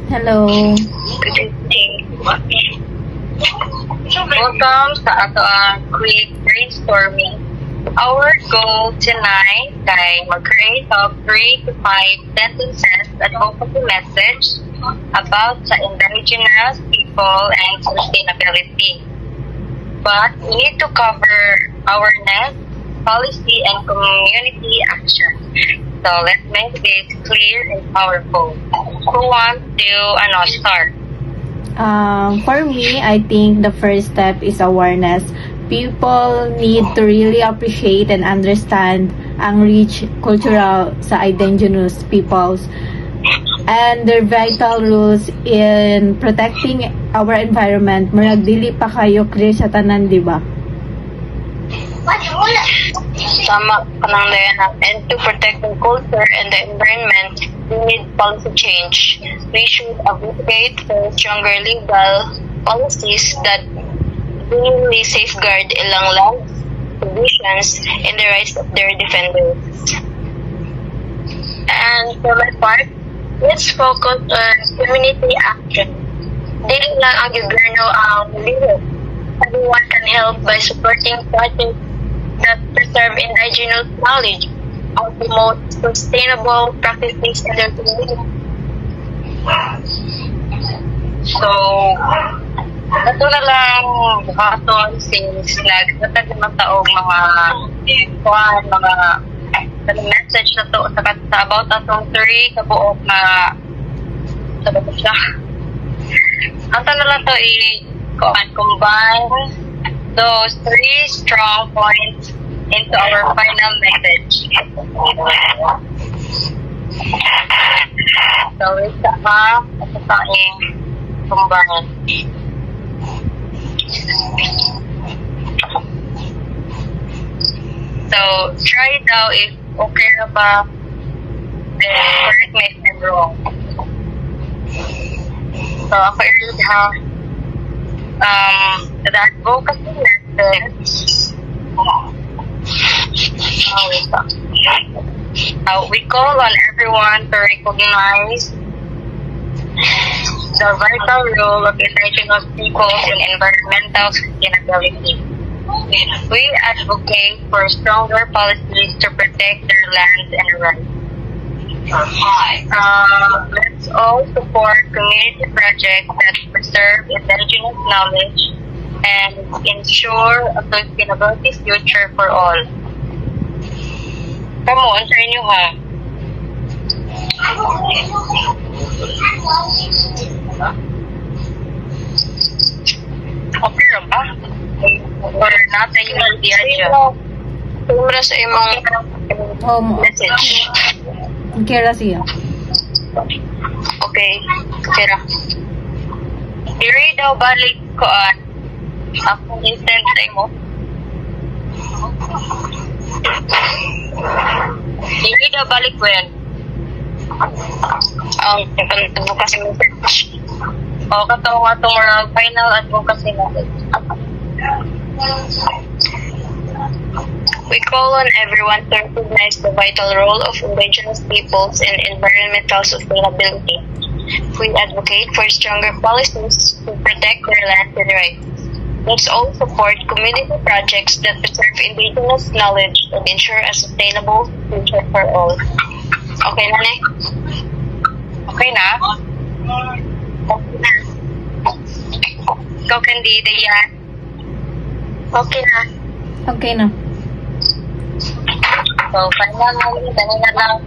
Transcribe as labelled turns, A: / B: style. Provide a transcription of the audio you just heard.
A: Hello.
B: Good evening. Welcome sa ato ang quick brainstorming. Our goal tonight ay mag-create of 3 to 5 sentences advocacy message about sa indigenous people and sustainability. But we need to cover awareness, policy, and community action. So let's make this clear and powerful. Who wants to start?
A: For me, I think the first step is awareness. People need to really appreciate and understand ang rich cultural sa indigenous peoples and their vital roles in protecting our environment. Murag dili pa kayo clear sa tanan, di ba?
B: Tama ka lang, Diana. And to protect the culture and the environment, we need policy change. We should advocate for stronger legal policies that really safeguard ilang lands, traditions, and the rights of their defenders. And for my part, let's focus on community action. Dili lang ang gobyerno ang leader. Everyone can help by supporting projects that preserve indigenous knowledge and promote sustainable practices in their community. So, ito na lang buhaton since nagtatag naman taong mga message na to sa about atong 3 kabuok na sabi ko siya. Ang na lang to combine those 3 strong points into our final message. So, isa pa, ito tayong combine. So, try daw if okay na ba, then correct me if I'm wrong. So, ako i-read ha. The advocacy message. We call on everyone to recognize the vital role of indigenous peoples in environmental sustainability. We advocate for stronger policies to protect their lands and rights. Let's all support community projects that preserve indigenous knowledge and ensure a sustainability future for all. Come on, sa inyo ha. Okay lang ba? Or natin yung idea dyan? Tumura sa imong message.
A: Kira siya.
B: Okay, kira. Diri daw balik ko akong instant sa imo. Diri daw balik when ang advocacy message. O katong atong final advocacy message. We call on everyone to recognize the vital role of indigenous peoples in environmental sustainability. We advocate for stronger policies to protect their land and rights. Let's all support community projects that preserve indigenous knowledge and ensure a sustainable future for all. Okay na, ne? Okay na? Okay na. Ikaw, Candida, yan. Okay na.
A: Okay na.
B: So, finally, ganun na lang.